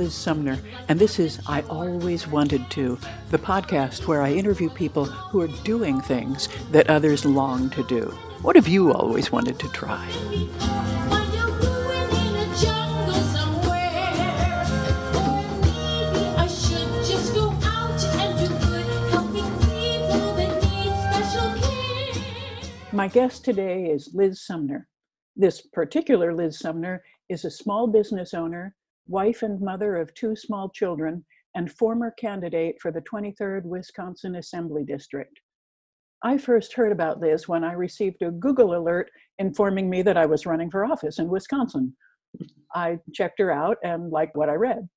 Liz Sumner, and this is I Always Wanted To, the podcast where I interview people who are doing things that others long to do. What have you always wanted to try? My guest today is Liz Sumner. This particular Liz Sumner is a small business owner, wife and mother of 2 small children, and former candidate for the 23rd Wisconsin Assembly District. I first heard about Liz when I received a Google alert informing me that I was running for office in Wisconsin. I checked her out and liked what I read.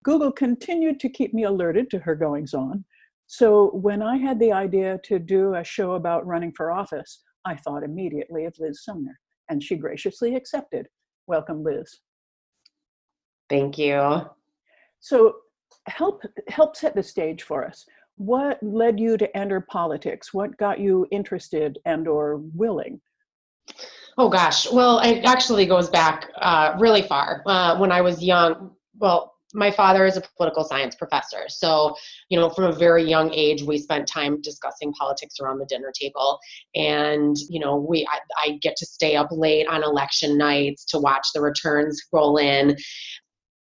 Google continued to keep me alerted to her goings-on. So when I had the idea to do a show about running for office, I thought immediately of Liz Sumner, and she graciously accepted. Welcome, Liz. Thank you. So help set the stage for us. What led you to enter politics? What got you interested and or willing? Oh gosh, well, it actually goes back really far. When I was young, well, my father is a political science professor. So, from a very young age, we spent time discussing politics around the dinner table. And, I get to stay up late on election nights to watch the returns roll in.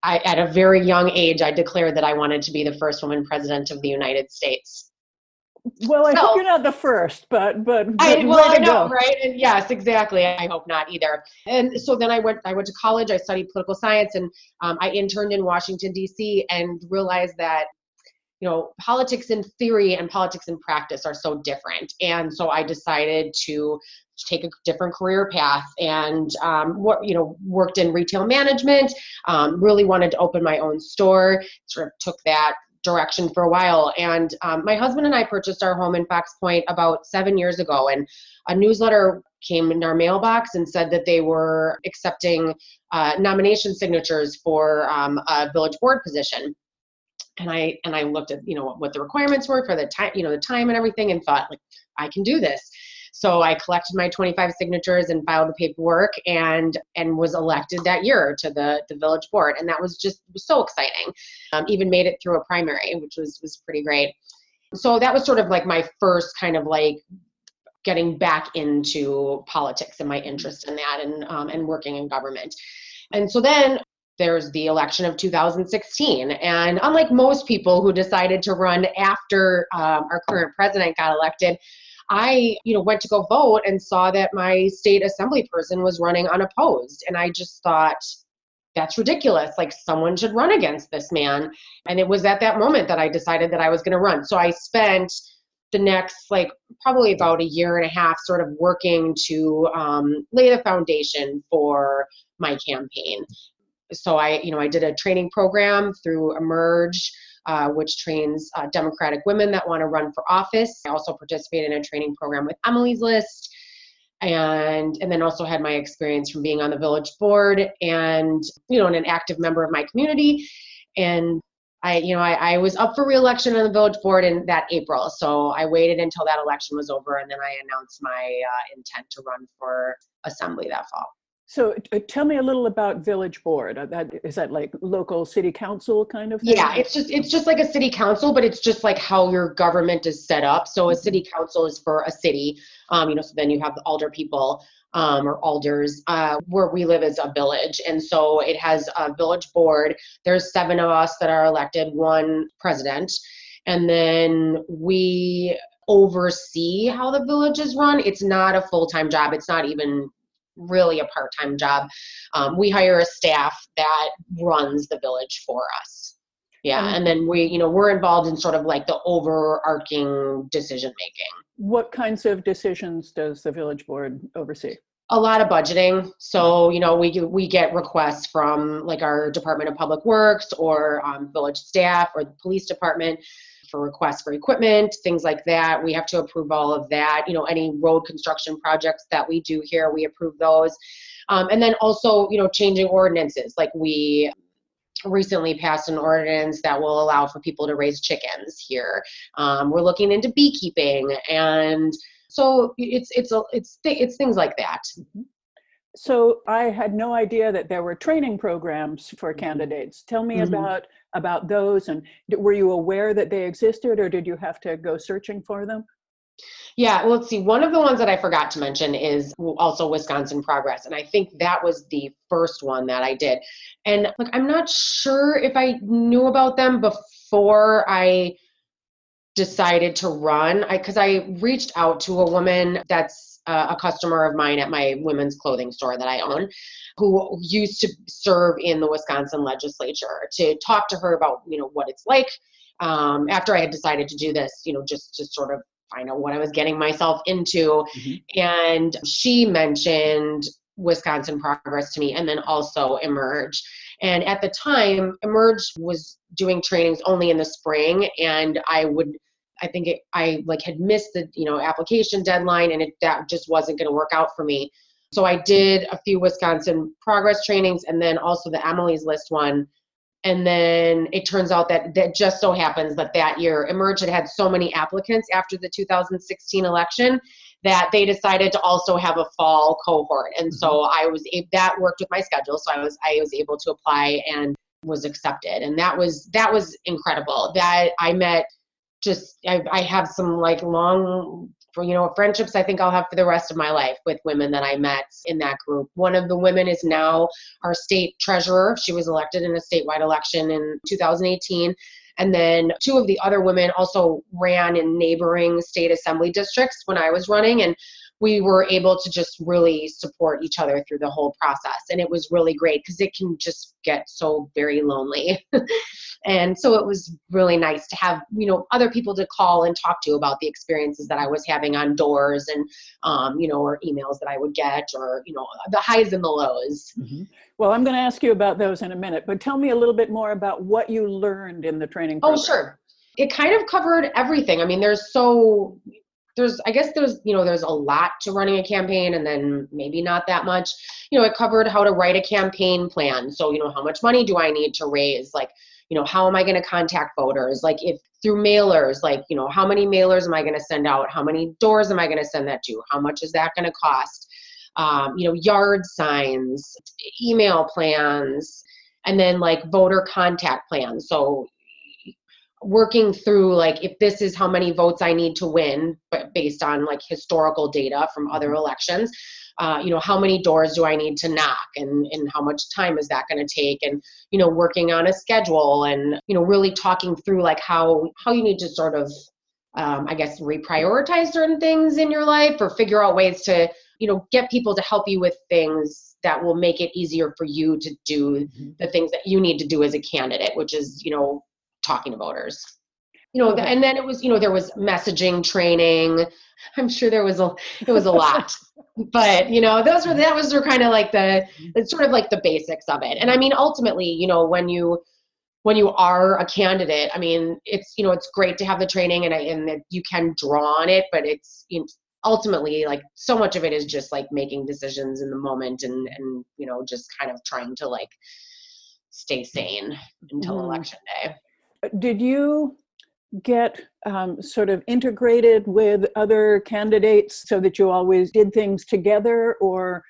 At a very young age, I declared that I wanted to be the first woman president of the United States. Well, I hope you're not the first, but I know, go. Right? And yes, exactly. I hope not either. And so then I went to college. I studied political science, and I interned in Washington, D.C. and realized that, politics in theory and politics in practice are so different. And so I decided to take a different career path and, worked in retail management, really wanted to open my own store, sort of took that direction for a while. And my husband and I purchased our home in Fox Point about 7 years ago. And a newsletter came in our mailbox and said that they were accepting nomination signatures for a village board position. And I looked at, what the requirements were for the time and everything, and thought, I can do this. So I collected my 25 signatures and filed the paperwork and was elected that year to the village board. And that was so exciting. Even made it through a primary, which was pretty great. So that was sort of like my first kind of getting back into politics and my interest in that and working in government. And so then there's the election of 2016. And unlike most people who decided to run after our current president got elected, I, went to go vote and saw that my state assembly person was running unopposed. And I just thought, that's ridiculous. Someone should run against this man. And it was at that moment that I decided that I was going to run. So I spent the next, probably about a year and a half sort of working to lay the foundation for my campaign. So I did a training program through Emerge, which trains Democratic women that want to run for office. I also participated in a training program with Emily's List, and then also had my experience from being on the village board and, an active member of my community. And I was up for re-election on the village board in that April. So I waited until that election was over, and then I announced my intent to run for assembly that fall. So tell me a little about village board. Is that like local city council kind of thing? Yeah, it's just like a city council, but it's just like how your government is set up. So a city council is for a city, so then you have the alder people or alders. Where we live is a village, and so it has a village board. There's 7 of us that are elected, 1 president, and then we oversee how the village is run. It's not a full-time job. It's not even really a part-time job. We hire a staff that runs the village for us. Yeah. And then we're involved in sort of the overarching decision making. What kinds of decisions does the village board oversee? A lot of budgeting. So, we get requests from our Department of Public Works or village staff or the police department for requests for equipment, things like that. We have to approve all of that. Any road construction projects that we do here, we approve those. And then also, changing ordinances. We recently passed an ordinance that will allow for people to raise chickens here. We're looking into beekeeping, and so it's things like that. So I had no idea that there were training programs for Mhm. candidates. Tell me Mhm. about those, and were you aware that they existed, or did you have to go searching for them? Yeah, well, let's see. One of the ones that I forgot to mention is also Wisconsin Progress. And I think that was the first one that I did. And look, I'm not sure if I knew about them before I decided to run. Because I reached out to a woman that's a customer of mine at my women's clothing store that I own, who used to serve in the Wisconsin legislature, to talk to her about, what it's like, after I had decided to do this, just to sort of find out what I was getting myself into. Mhm. And she mentioned Wisconsin Progress to me, and then also Emerge. And at the time, Emerge was doing trainings only in the spring, and I like had missed the, application deadline, and that just wasn't going to work out for me. So I did a few Wisconsin Progress trainings, and then also the Emily's List one. And then it turns out that just so happens that year Emerge had so many applicants after the 2016 election that they decided to also have a fall cohort. And so that worked with my schedule. So I was able to apply and was accepted. And that was incredible. That I met, I have some like long, friendships I think I'll have for the rest of my life with women that I met in that group. One of the women is now our state treasurer. She was elected in a statewide election in 2018. And then two of the other women also ran in neighboring state assembly districts when I was running. And we were able to just really support each other through the whole process. And it was really great because it can just get so very lonely. And so it was really nice to have, other people to call and talk to about the experiences that I was having on doors, and, or emails that I would get, or, the highs and the lows. Mhm. Well, I'm going to ask you about those in a minute, but tell me a little bit more about what you learned in the training Oh, program. sure. It kind of covered everything. I mean, I guess there's a lot to running a campaign, and then maybe not that much. It covered how to write a campaign plan. So, how much money do I need to raise? Like, how am I going to contact voters? Like, if through mailers, like, how many mailers am I going to send out? How many doors am I going to send that to? How much is that going to cost? Yard signs, email plans, and then like voter contact plans. So working through like, if this is how many votes I need to win, but based on like historical data from other elections, how many doors do I need to knock, and how much time is that going to take, and, working on a schedule, and, really talking through like how you need to sort of, I guess, reprioritize certain things in your life, or figure out ways to, get people to help you with things that will make it easier for you to do Mhm. the things that you need to do as a candidate, which is, talking to voters. Okay. And then it was, there was messaging training. I'm sure it was a lot, but that was kind of like it's sort of like the basics of it. And I mean, ultimately, when you are a candidate, I mean, it's great to have the training, and that you can draw on it, but it's, ultimately, like, so much of it is just like making decisions in the moment, and just kind of trying to like stay sane until Mhm. election day. Did you get sort of integrated with other candidates so that you always did things together, or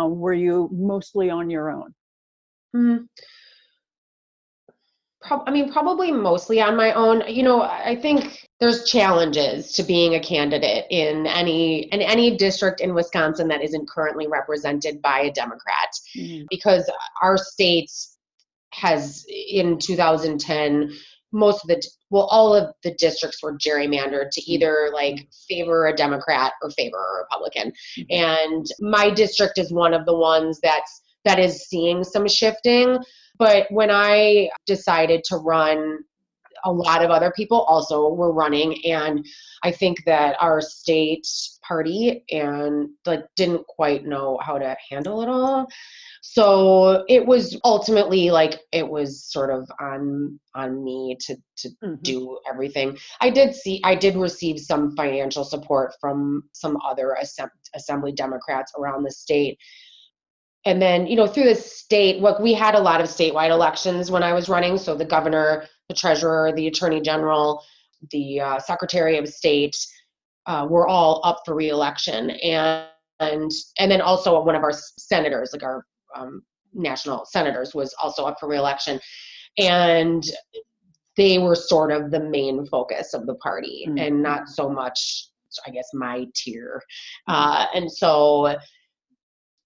were you mostly on your own? Mhm. I mean, probably mostly on my own. I think there's challenges to being a candidate in any district in Wisconsin that isn't currently represented by a Democrat, Mhm. because our state has, in 2010, all of the districts were gerrymandered to either like favor a Democrat or favor a Republican. Mhm. And my district is one of the ones that is seeing some shifting. But when I decided to run, a lot of other people also were running, and I think that our state party and like didn't quite know how to handle it all. So it was ultimately like, it was sort of on me to Mhm. do everything. I did receive some financial support from some other assembly Democrats around the state. And then, through the state, look, we had a lot of statewide elections when I was running. So the governor, the treasurer, the attorney general, the secretary of state, were all up for reelection. And and then also one of our senators, like our national senators, was also up for re-election, and they were sort of the main focus of the party, and not so much, I guess, my tier. And so,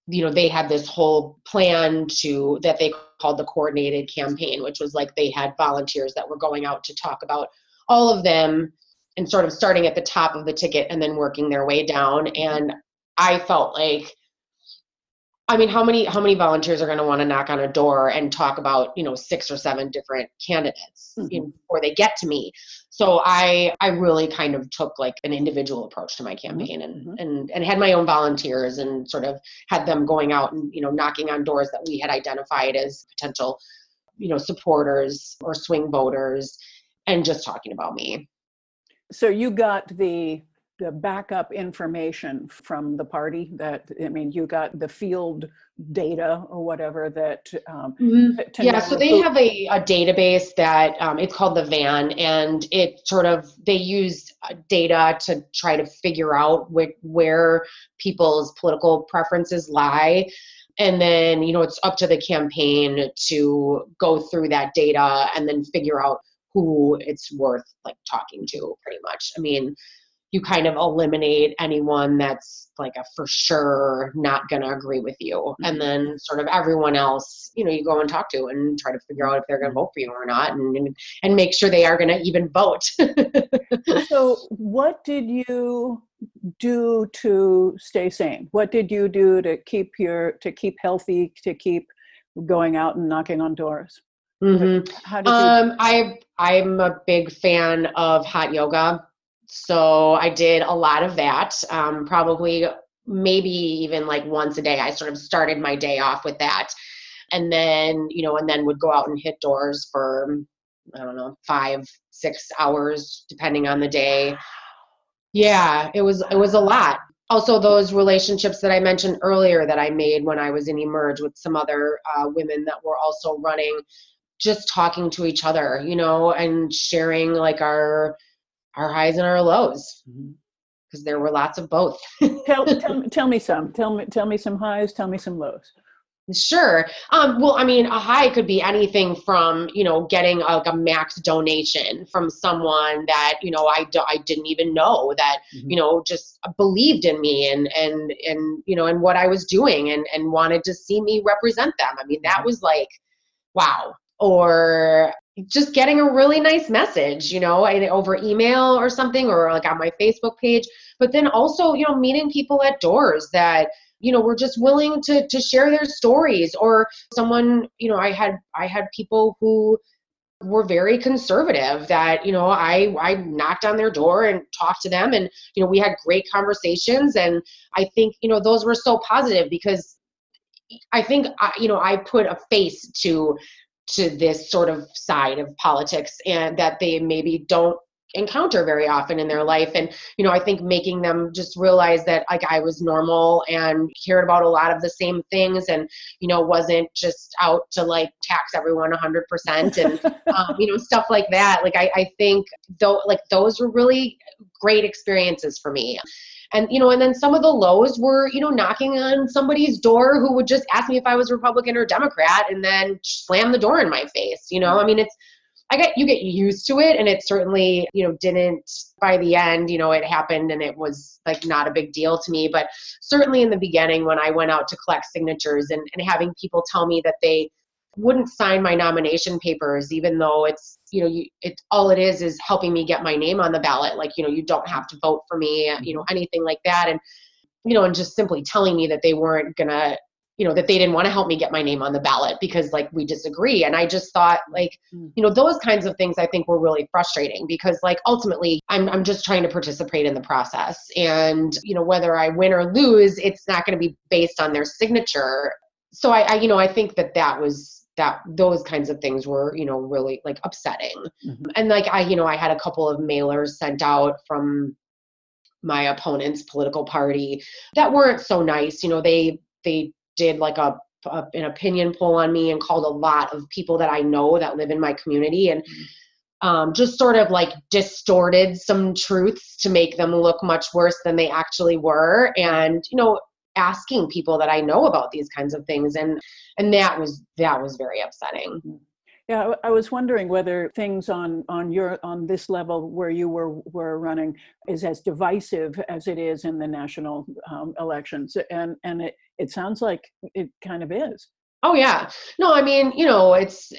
they had this whole plan that they called the coordinated campaign, which was like they had volunteers that were going out to talk about all of them and sort of starting at the top of the ticket and then working their way down. And I felt like, I mean, how many volunteers are going to want to knock on a door and talk about, 6 or 7 different candidates before they get to me? So I really kind of took like an individual approach to my campaign and had my own volunteers and sort of had them going out and, knocking on doors that we had identified as potential, supporters or swing voters, and just talking about me. So you got the backup information from the party you got the field data or whatever that. So they have a database that it's called the VAN, and they use data to try to figure out where people's political preferences lie. And then, it's up to the campaign to go through that data and then figure out who it's worth like talking to, pretty much. I mean, you kind of eliminate anyone that's like a for sure not going to agree with you. And then sort of everyone else, you go and talk to and try to figure out if they're going to vote for you or not, and make sure they are going to even vote. So what did you do to stay sane? What did you do to keep healthy, to keep going out and knocking on doors? How did you? I'm a big fan of hot yoga. So I did a lot of that, probably maybe even like once a day. I sort of started my day off with that. And then, would go out and hit doors for, I don't know, 5-6 hours, depending on the day. Yeah, it was a lot. Also, those relationships that I mentioned earlier that I made when I was in Emerge with some other women that were also running, just talking to each other, and sharing like our highs and our lows, because there were lots of both. tell me some. Tell me some highs. Tell me some lows. Sure. Well, I mean, a high could be anything from, getting like a max donation from someone that, I didn't even know that, just believed in me and what I was doing and wanted to see me represent them. I mean, that was like, wow. Or just getting a really nice message, over email or something, or like on my Facebook page. But then also, meeting people at doors that, were just willing to share their stories. Or someone, I had people who were very conservative that, I knocked on their door and talked to them, and, we had great conversations. And I think, those were so positive, because I think, I put a face to this sort of side of politics, and that they maybe don't encounter very often in their life. And, I think making them just realize that like I was normal and cared about a lot of the same things, and, wasn't just out to like tax everyone 100% and, stuff like that. Like, I think those were really great experiences for me. And, and then some of the lows were, knocking on somebody's door who would just ask me if I was Republican or Democrat and then slam the door in my face. I mean, you get used to it, and it certainly, didn't, by the end, it happened and it was like not a big deal to me. But certainly in the beginning, when I went out to collect signatures and having people tell me that they wouldn't sign my nomination papers, even though it's, all it is helping me get my name on the ballot. Like, you don't have to vote for me, anything like that. And, and just simply telling me that they weren't gonna, that they didn't want to help me get my name on the ballot because like we disagree. And I just thought like, those kinds of things I think were really frustrating, because like ultimately I'm just trying to participate in the process. And, whether I win or lose, it's not going to be based on their signature. So I think that those kinds of things were, really like upsetting. And like, I had a couple of mailers sent out from my opponent's political party that weren't so nice. They did like an opinion poll on me and called a lot of people that I know that live in my community, and just sort of like distorted some truths to make them look much worse than they actually were. And, asking people that I know about these kinds of things. And that was very upsetting. Yeah, I was wondering whether things on this level where you were running is as divisive as it is in the national elections, and it sounds like it kind of is. Oh yeah, no, I mean, it's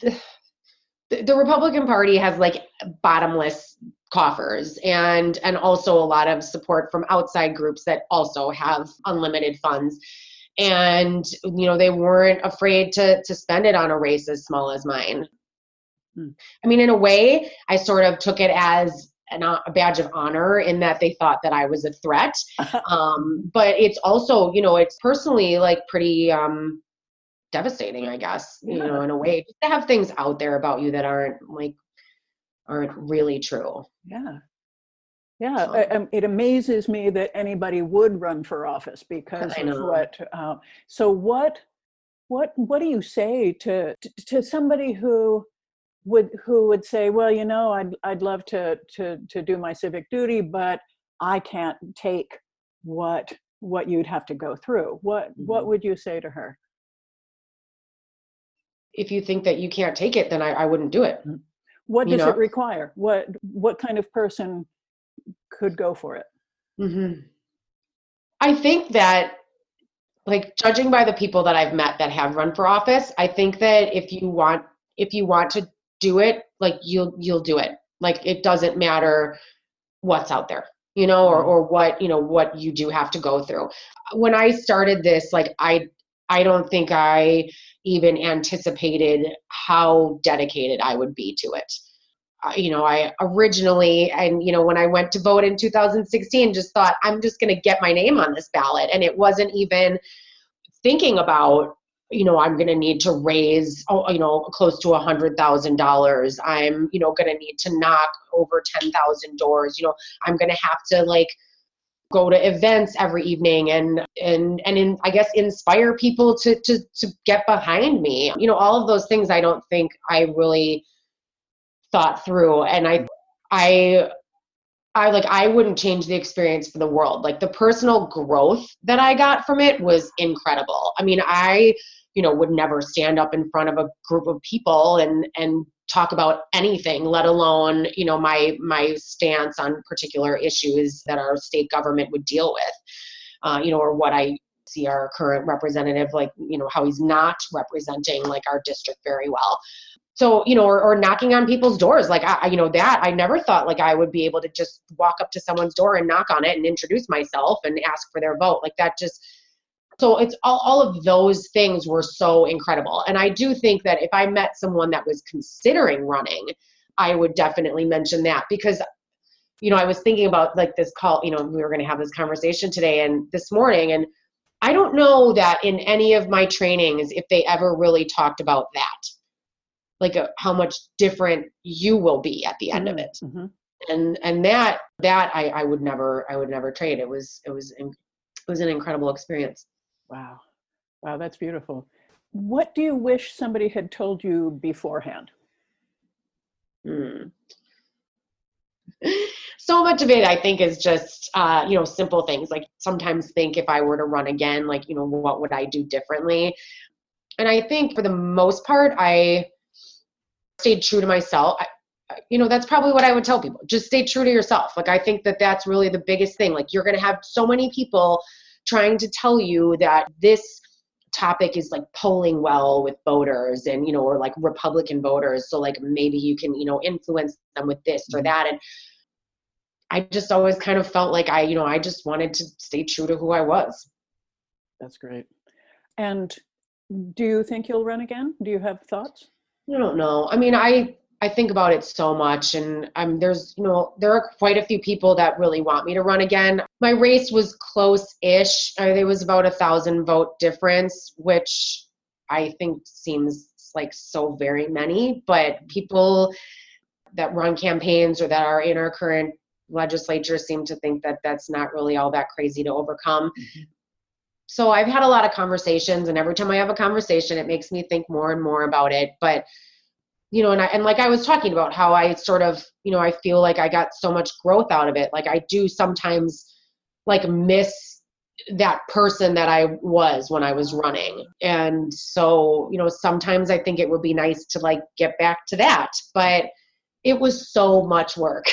the Republican Party has like bottomless coffers, and also a lot of support from outside groups that also have unlimited funds. And, they weren't afraid to spend it on a race as small as mine. I mean, in a way, I sort of took it as a badge of honor in that they thought that I was a threat. But it's also, it's personally like pretty devastating, I guess, in a way, just to have things out there about you that aren't really true. Yeah. Yeah, it amazes me that anybody would run for office because of what. So what do you say to somebody who would say, well, I'd love to do my civic duty, but I can't take what you'd have to go through. What would you say to her? If you think that you can't take it, then I wouldn't do it. What does it require? What kind of person could go for it? Mm-hmm. I think that, like, judging by the people that I've met that have run for office, I think that if you want to do it, like, you'll do it. Like, it doesn't matter what's out there, or what you do have to go through. When I started this, like, I don't think I even anticipated how dedicated I would be to it. I originally, and, when I went to vote in 2016, just thought, I'm just going to get my name on this ballot. And it wasn't even thinking about, I'm going to need to raise, close to $100,000. I'm, going to need to knock over 10,000 doors. I'm going to have to, like, go to events every evening and I guess inspire people to get behind me. All of those things I don't think I really thought through. And I wouldn't change the experience for the world. Like, the personal growth that I got from it was incredible. I mean, I, would never stand up in front of a group of people and talk about anything, let alone, my stance on particular issues that our state government would deal with, or what I see our current representative, like, how he's not representing, like, our district very well. So, or knocking on people's doors. Like, I never thought, like, I would be able to just walk up to someone's door and knock on it and introduce myself and ask for their vote. Like, that just, so it's all of those things were so incredible. And I do think that if I met someone that was considering running, I would definitely mention that, because, I was thinking about, like, this call, we were going to have this conversation today and this morning, and I don't know that in any of my trainings, if they ever really talked about that. Like, how much different you will be at the end of it. Mm-hmm. And that I would never trade. It was an incredible experience. Wow, that's beautiful. What do you wish somebody had told you beforehand? So much of it, I think, is just simple things. Like, sometimes think, if I were to run again, like, what would I do differently? And I think for the most part, I stayed true to myself. That's probably what I would tell people. Just stay true to yourself. Like, I think that that's really the biggest thing. Like, you're going to have so many people trying to tell you that this topic is, like, polling well with voters and, or, like, Republican voters. So, like, maybe you can, influence them with this or that. And I just always kind of felt like I just wanted to stay true to who I was. That's great. And do you think you'll run again? Do you have thoughts? I don't know. I mean, I think about it so much, and there are quite a few people that really want me to run again. My race was close-ish. There was about 1,000 vote difference, which I think seems like so very many, but people that run campaigns or that are in our current legislature seem to think that that's not really all that crazy to overcome. Mm-hmm. So I've had a lot of conversations, and every time I have a conversation, it makes me think more and more about it. But, and like I was talking about how I sort of, I feel like I got so much growth out of it. Like, I do sometimes, like, miss that person that I was when I was running. And so, sometimes I think it would be nice to like get back to that, but it was so much work.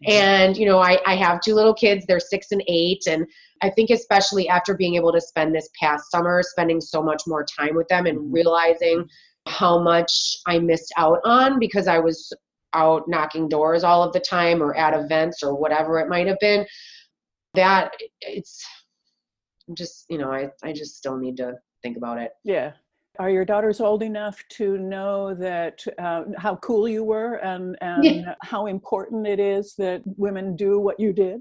And, I have two little kids, they're 6 and 8. And I think especially after being able to spend this past summer, spending so much more time with them and realizing how much I missed out on because I was out knocking doors all of the time or at events or whatever it might have been, that it's just, I just still need to think about it. Yeah. Are your daughters old enough to know that how cool you were and how important it is that women do what you did?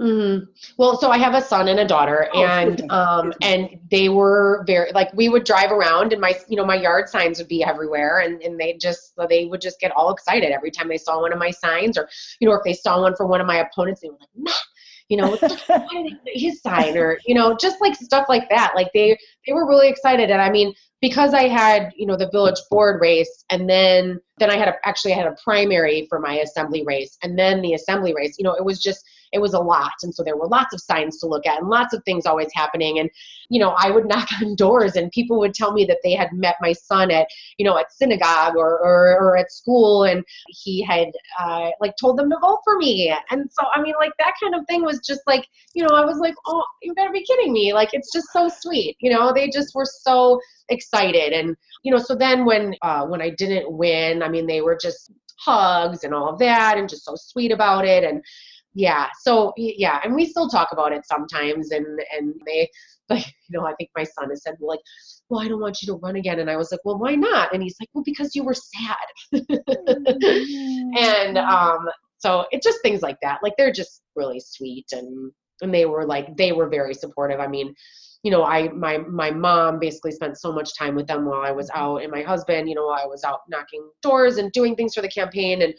Mm-hmm. Well, so I have a son and a daughter, and they were very, like, we would drive around and my yard signs would be everywhere, and they would just get all excited every time they saw one of my signs, or if they saw one for one of my opponents, they were like, "Mom, why did they put his sign?" Or just like stuff like that. Like they were really excited, and I mean, because I had the village board race, and then I had a primary for my assembly race, and then the assembly race. It was a lot. And so there were lots of signs to look at and lots of things always happening. And, I would knock on doors and people would tell me that they had met my son at synagogue or at school. And he had told them to vote for me. And so, I mean, like that kind of thing was just like, I was like, oh, you better be kidding me. Like, it's just so sweet. They just were so excited. And, so then when I didn't win, I mean, they were just hugs and all of that and just so sweet about it. And, yeah. So yeah. And we still talk about it sometimes. And they I think my son has said, well, I don't want you to run again. And I was like, well, why not? And he's like, well, because you were sad. And, so it's just things like that. Like, they're just really sweet. And they were very supportive. I mean, my mom basically spent so much time with them while I was out, and my husband, while I was out knocking doors and doing things for the campaign. And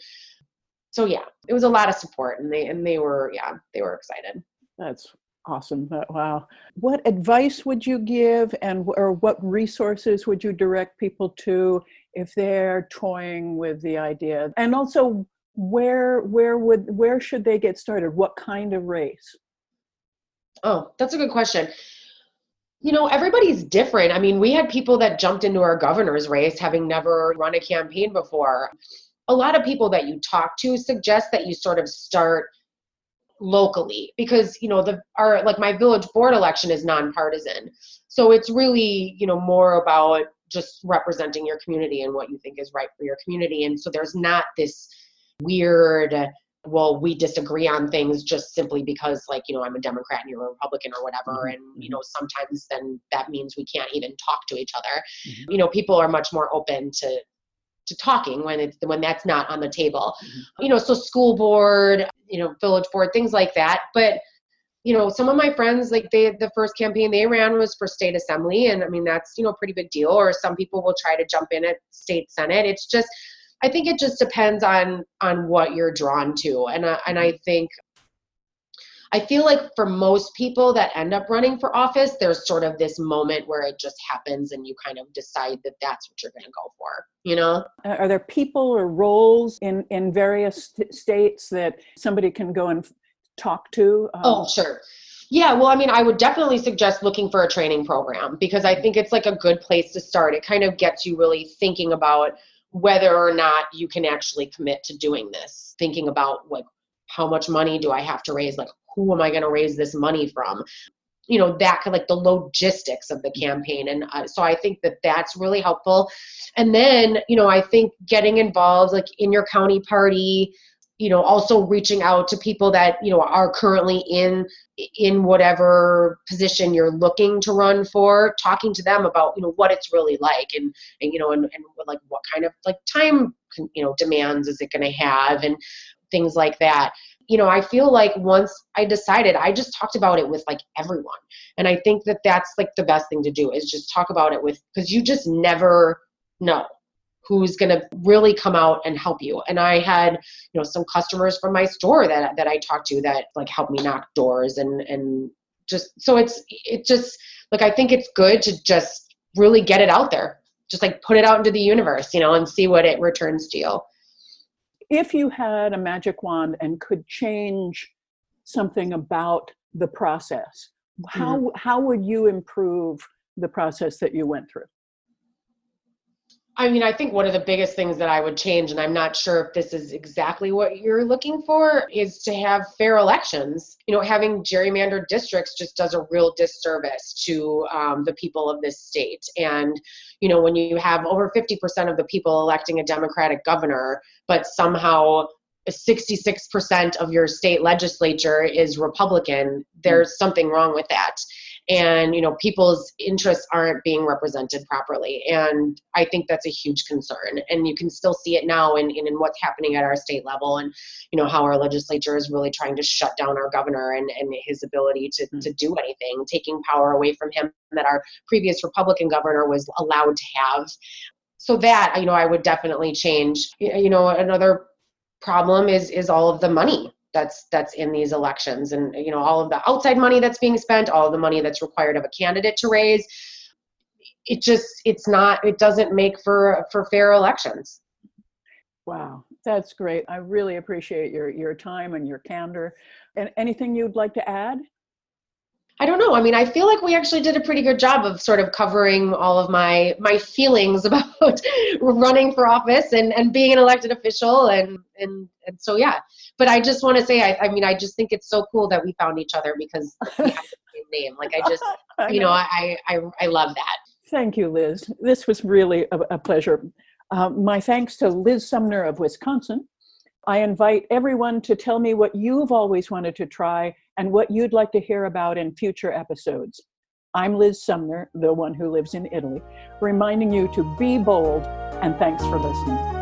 so, yeah, it was a lot of support, and they were excited. That's awesome. Wow. What advice would you give, or what resources would you direct people to if they're toying with the idea? And also, where should they get started? What kind of race? Oh, that's a good question. Everybody's different. I mean, we had people that jumped into our governor's race having never run a campaign before. A lot of people that you talk to suggest that you sort of start locally because, my village board election is nonpartisan. So it's really, more about just representing your community and what you think is right for your community. And so there's not this weird, well, we disagree on things just simply because I'm a Democrat and you're a Republican or whatever. Mm-hmm. And, sometimes then that means we can't even talk to each other. Mm-hmm. People are much more open to talking when that's not on the table. Mm-hmm. So school board, village board, things like that. But, some of my friends, the first campaign they ran was for state assembly. And I mean, that's, a pretty big deal. Or some people will try to jump in at state senate. It's just, I think it just depends on what you're drawn to. And I feel like for most people that end up running for office, there's sort of this moment where it just happens and you kind of decide that that's what you're going to go for, Are there people or roles in various states that somebody can go and talk to? Oh, sure. Yeah, well, I mean, I would definitely suggest looking for a training program because I think it's like a good place to start. It kind of gets you really thinking about whether or not you can actually commit to doing this, thinking about how much money do I have to raise? Who am I going to raise this money from? That kind of the logistics of the campaign. And so I think that that's really helpful. And then, I think getting involved in your county party, also reaching out to people that, are currently in whatever position you're looking to run for, talking to them about, what it's really like and what kind of time, demands is it going to have and things like that. I feel like once I decided, I just talked about it with everyone. And I think that that's the best thing to do is just talk about it because you just never know who's going to really come out and help you. And I had, some customers from my store that I talked to that helped me knock doors and just, so it just I think it's good to just really get it out there, just put it out into the universe, and see what it returns to you. If you had a magic wand and could change something about the process, How would you improve the process that you went through? I mean, I think one of the biggest things that I would change, and I'm not sure if this is exactly what you're looking for, is to have fair elections. Having gerrymandered districts just does a real disservice to the people of this state. And, when you have over 50% of the people electing a Democratic governor, but somehow 66% of your state legislature is Republican, there's something wrong with that. And, people's interests aren't being represented properly. And I think that's a huge concern. And you can still see it now in what's happening at our state level, and, how our legislature is really trying to shut down our governor and his ability to do anything, taking power away from him that our previous Republican governor was allowed to have. So that, I would definitely change. Another problem is all of the money that's in these elections, and all of the outside money that's being spent, all of the money that's required of a candidate to raise. It doesn't make for fair elections. Wow, that's great. I really appreciate your time and your candor. And anything you'd like to add? I don't know. I mean, I feel like we actually did a pretty good job of sort of covering all of my feelings about running for office and being an elected official. And so, yeah. But I just want to say, I just think it's so cool that we found each other because we have the same name. Like, I love that. Thank you, Liz. This was really a pleasure. My thanks to Liz Sumner of Wisconsin. I invite everyone to tell me what you've always wanted to try and what you'd like to hear about in future episodes. I'm Liz Sumner, the one who lives in Italy, reminding you to be bold, and thanks for listening.